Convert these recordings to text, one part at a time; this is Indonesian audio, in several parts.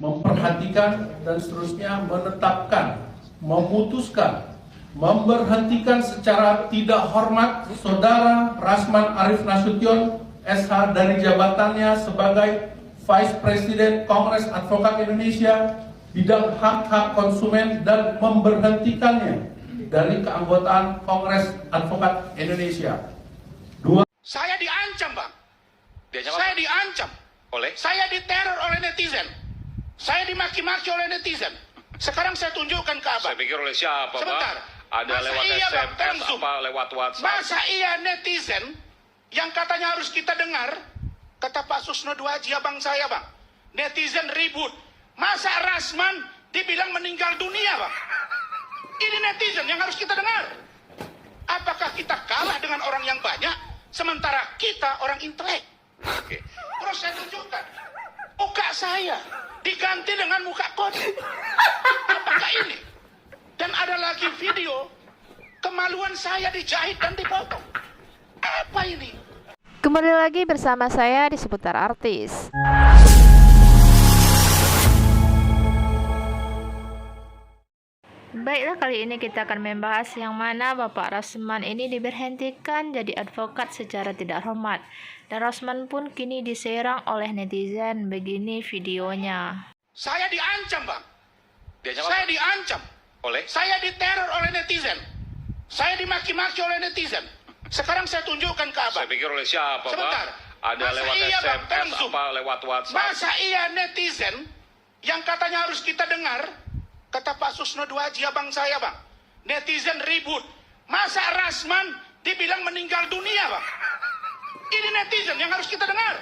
memperhatikan, dan seterusnya menetapkan, memutuskan, memberhentikan secara tidak hormat Saudara Rasman Arief Nasution SH dari jabatannya sebagai Vice President Kongres Advokat Indonesia bidang hak-hak konsumen dan memberhentikannya dari keanggotaan Kongres Advokat Indonesia. Saya diancam, Bang. Saya diancam. Saya diteror oleh netizen. Saya dimaki-maki oleh netizen. Sekarang saya tunjukkan ke Abang. Saya pikir oleh siapa, Sebentar. Bang? Ada Masa lewat iya, Bang? SMS, Langsung. apa lewat WhatsApp? Masa iya netizen yang katanya harus kita dengar, kata Pak Susno Duaji, abang saya, Bang. Netizen ribut. Masa Rasman dibilang meninggal dunia, Bang? Ini netizen yang harus kita dengar. Apakah kita kalah dengan orang yang banyak, sementara kita orang intelek? Oke. Terus saya tunjukkan. Muka saya diganti dengan muka kode. Apakah ini? Dan ada lagi video kemaluan saya dijahit dan dipotong. Apa ini? Kembali lagi bersama saya di Seputar Artis. Baiklah, kali ini kita akan membahas yang mana Bapak Rasman ini diberhentikan jadi advokat secara tidak hormat. Dan Rasman pun kini diserang oleh netizen. Begini videonya. Saya diancam, Bang. Diancam Saya apa? diancam. Oleh? Saya diteror oleh netizen. Saya dimaki-maki oleh netizen. Sekarang saya tunjukkan ke Abang. Saya pikir oleh siapa, Sebentar. Bang? Ada Masa lewat iya, Bang? SMS, Langsung. apa lewat WhatsApp? Masa iya netizen yang katanya harus kita dengar, kata Pak Susno Duaji, abang saya, Bang. Netizen ribut. Masa Rasman dibilang meninggal dunia, Bang? Ini netizen yang harus kita dengar.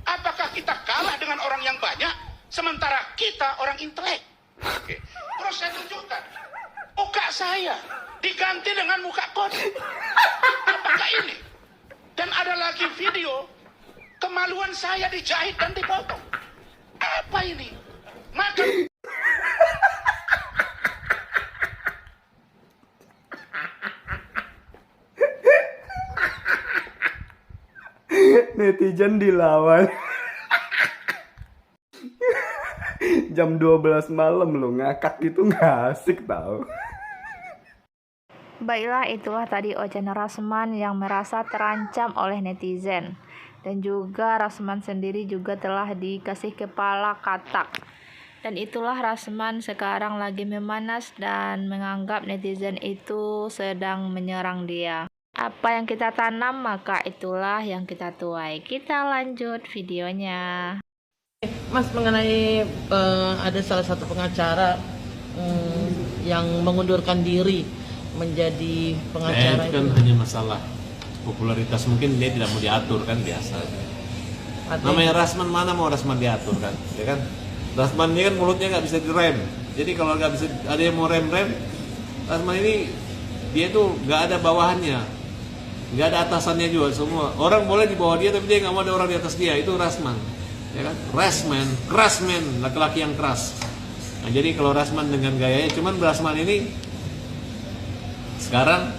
Apakah kita kalah dengan orang yang banyak, sementara kita orang intelek? Oke. Terus saya tunjukkan. Muka saya diganti dengan muka kode. Apakah ini? Dan ada lagi video kemaluan saya dijahit dan dipotong. Apa ini? Maka netizen dilawan. Jam 12 malam lo ngakak gitu nggak asik tau. Baiklah, itulah tadi ocehan Rasman yang merasa terancam oleh netizen. Dan juga Rasman sendiri juga telah dikasih kepala katak. Dan itulah Rasman sekarang lagi memanas dan menganggap netizen itu sedang menyerang dia. Apa yang kita tanam maka itulah yang kita tuai. Kita lanjut videonya. Mas, mengenai ada salah satu pengacara yang mengundurkan diri menjadi pengacara itu kan hanya masalah popularitas, mungkin dia tidak mau diatur kan, biasa. Namanya Rasman, mana mau Rasman diatur kan, ya kan? Rasman ini kan mulutnya nggak bisa direm, jadi kalau nggak bisa ada yang mau rem, Rasman ini dia tuh nggak ada bawahannya, nggak ada atasannya juga, semua orang boleh di bawah dia tapi dia nggak mau ada orang di atas dia. Itu Rasman, ya kan? Rasman, laki-laki yang keras. Nah, jadi kalau Rasman dengan gayanya, cuman Rasman ini sekarang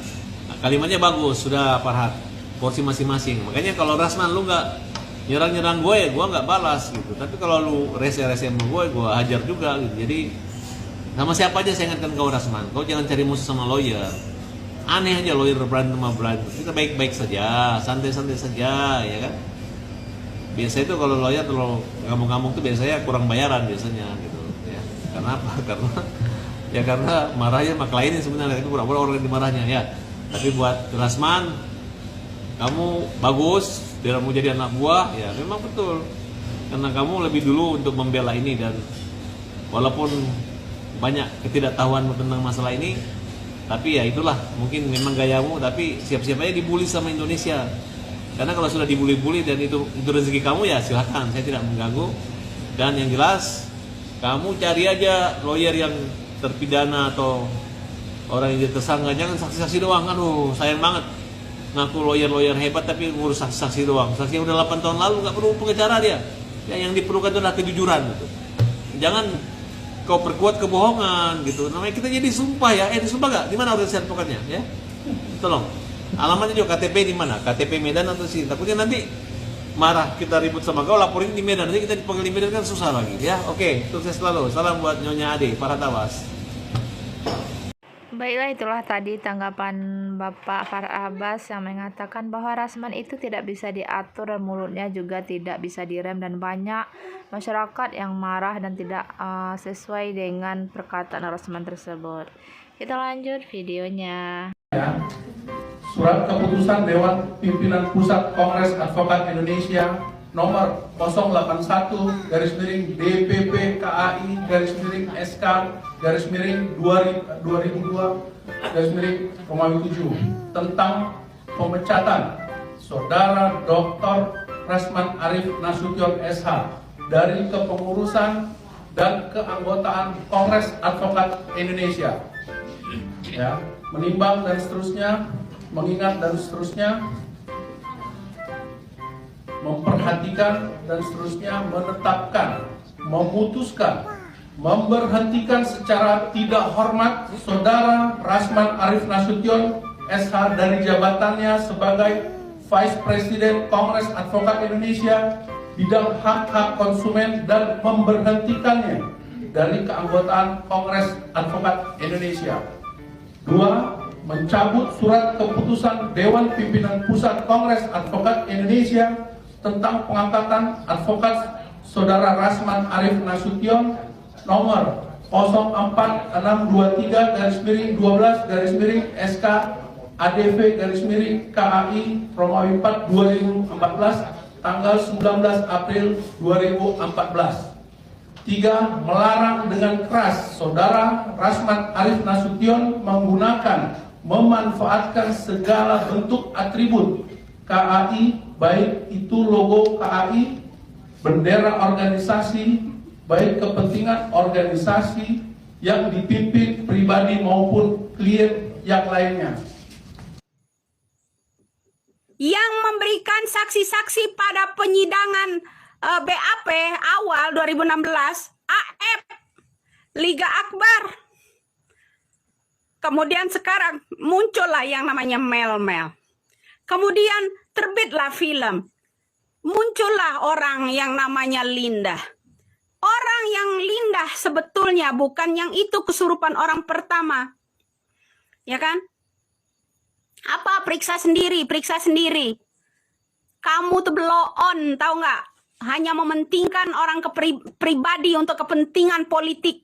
kalimatnya bagus, sudah Farhat, porsi masing-masing. Makanya kalau Rasman lu nggak nyerang gue nggak balas gitu. Tapi kalau lu rese-rese sama gue hajar juga gitu. Jadi sama siapa aja saya ingatkan kau Rasman, kau jangan cari musuh sama lawyer. Aneh aja lawyer berantem sama berantem. Kita baik-baik saja, santai-santai saja, ya kan. Biasa itu kalau lawyer kalau ngomong-ngomong tuh biasanya kurang bayaran biasanya gitu. Ya. Karena apa? Karena marahnya sama kliennya sebenarnya, itu pura-pura orang dimarahnya ya. Tapi buat Rasman, kamu bagus, dia mau jadi anak buah, ya memang betul. Karena kamu lebih dulu untuk membela ini, dan walaupun banyak ketidaktahuan tentang masalah ini, tapi ya itulah mungkin memang gayamu. Tapi siap-siap aja dibully sama Indonesia. Karena kalau sudah dibully-bully dan itu rezeki kamu, ya silahkan, saya tidak mengganggu. Dan yang jelas, kamu cari aja lawyer yang terpidana atau orang yang tersangka, jangan saksi-saksi doang. Aduh, sayang banget ngaku lawyer hebat tapi ngurus saksi-saksi doang. Saksi yang udah 8 tahun lalu nggak perlu pengacara dia. Ya, yang diperlukan itu adalah kejujuran gitu. Jangan kau perkuat kebohongan gitu. Namanya kita jadi sumpah ya. Disumpah nggak? Di mana organisasi advokatnya ya? Tolong. Alamatnya juga KTP di mana? KTP Medan atau sih? Takutnya nanti marah, kita ribut sama kau, laporin di Medan, nanti kita dipanggil di Medan kan susah lagi ya. Oke, sukses selalu. Salam buat Nyonya Ade, para tawas. Baiklah, itulah tadi tanggapan Bapak Farah Abbas yang mengatakan bahwa Rasman itu tidak bisa diatur dan mulutnya juga tidak bisa direm, dan banyak masyarakat yang marah dan tidak sesuai dengan perkataan Rasman tersebut. Kita lanjut videonya. Ya. Surat keputusan Dewan Pimpinan Pusat Kongres Advokat Indonesia nomor 081-DPP-KAI-SK-2002-7 tentang pemecatan Saudara Dr. Rasman Arif Nasution SH dari kepengurusan dan keanggotaan Kongres Advokat Indonesia. Ya, menimbang dan seterusnya, mengingat dan seterusnya, memperhatikan dan seterusnya, menetapkan, memutuskan, memberhentikan secara tidak hormat Saudara Rasman Arif Nasution SH dari jabatannya sebagai Vice President Kongres Advokat Indonesia bidang hak-hak konsumen dan memberhentikannya dari keanggotaan Kongres Advokat Indonesia. 2. Mencabut surat keputusan Dewan Pimpinan Pusat Kongres Advokat Indonesia tentang pengangkatan advokat Saudara Rasman Arif Nasution nomor 04623-12-SK ADV-KAI Romawi 4 2014 tanggal 19 April 2014. 3. Melarang dengan keras Saudara Rasman Arif Nasution menggunakan, memanfaatkan segala bentuk atribut KAI, baik itu logo KAI, bendera organisasi, baik kepentingan organisasi yang dipimpin pribadi maupun klien yang lainnya. Yang memberikan saksi-saksi pada penyidangan BAP awal 2016, AF, Liga Akbar. Kemudian sekarang muncullah yang namanya Mel-Mel. Kemudian terbitlah film. Muncullah orang yang namanya Linda. Orang yang Linda sebetulnya bukan yang itu kesurupan orang pertama. Ya kan? Apa? Periksa sendiri, periksa sendiri. Kamu tuh blow on, tahu nggak? Hanya mementingkan orang pribadi untuk kepentingan politik.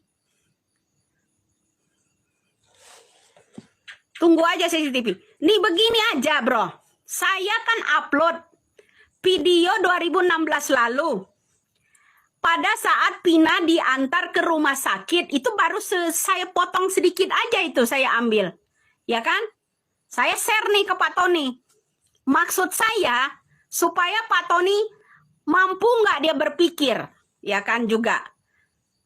Tunggu aja CCTV. Nih begini aja bro. Saya kan upload video 2016 lalu. Pada saat Pina diantar ke rumah sakit, itu baru saya potong sedikit aja itu saya ambil. Ya kan? Saya share nih ke Pak Tony. Maksud saya, supaya Pak Tony mampu nggak dia berpikir, ya kan juga.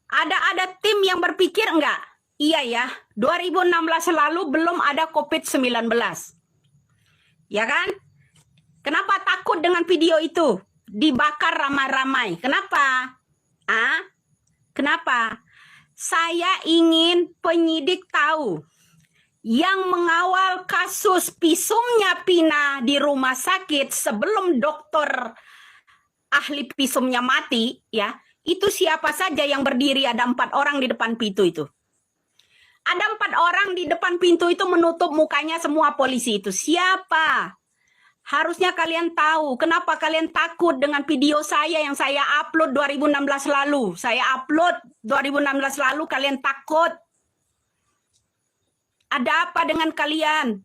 Ada tim yang berpikir nggak? Iya ya, 2016 lalu belum ada COVID-19. Ya kan? Kenapa takut dengan video itu? Dibakar ramai-ramai. Kenapa? Kenapa? Saya ingin penyidik tahu yang mengawal kasus pisumnya Pina di rumah sakit sebelum dokter ahli pisumnya mati, ya, itu siapa saja yang berdiri, ada 4 orang di depan pintu itu. Ada 4 orang di depan pintu itu menutup mukanya semua polisi itu. Siapa? Harusnya kalian tahu. Kenapa kalian takut dengan video saya yang saya upload 2016 lalu? Saya upload 2016 lalu, kalian takut. Ada apa dengan kalian?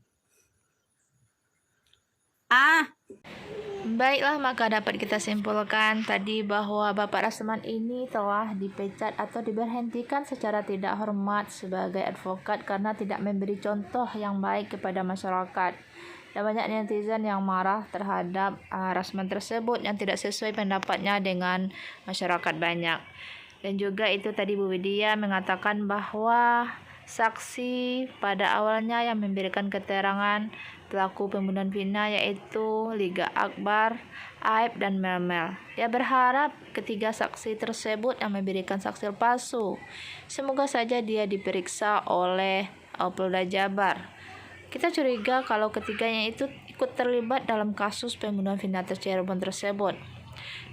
Baiklah, maka dapat kita simpulkan tadi bahwa Bapak Rasman ini telah dipecat atau diberhentikan secara tidak hormat sebagai advokat karena tidak memberi contoh yang baik kepada masyarakat. Dan banyak netizen yang marah terhadap Rasman tersebut yang tidak sesuai pendapatnya dengan masyarakat banyak. Dan juga itu tadi Bu Widya mengatakan bahwa saksi pada awalnya yang memberikan keterangan pelaku pembunuhan Vina yaitu Liga Akbar, Aib, dan Mel-Mel. Dia berharap ketiga saksi tersebut yang memberikan saksi palsu, semoga saja dia diperiksa oleh Polda Jabar. Kita curiga kalau ketiganya itu ikut terlibat dalam kasus pembunuhan vina Cirebon tersebut.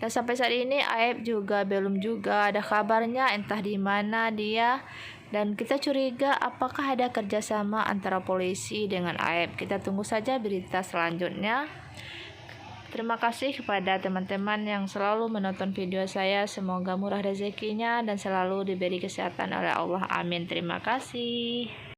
Dan sampai saat ini Aep juga belum ada kabarnya, entah di mana dia. Dan kita curiga apakah ada kerjasama antara polisi dengan Aep. Kita tunggu saja berita selanjutnya. Terima kasih kepada teman-teman yang selalu menonton video saya. Semoga murah rezekinya dan selalu diberi kesehatan oleh Allah. Amin. Terima kasih.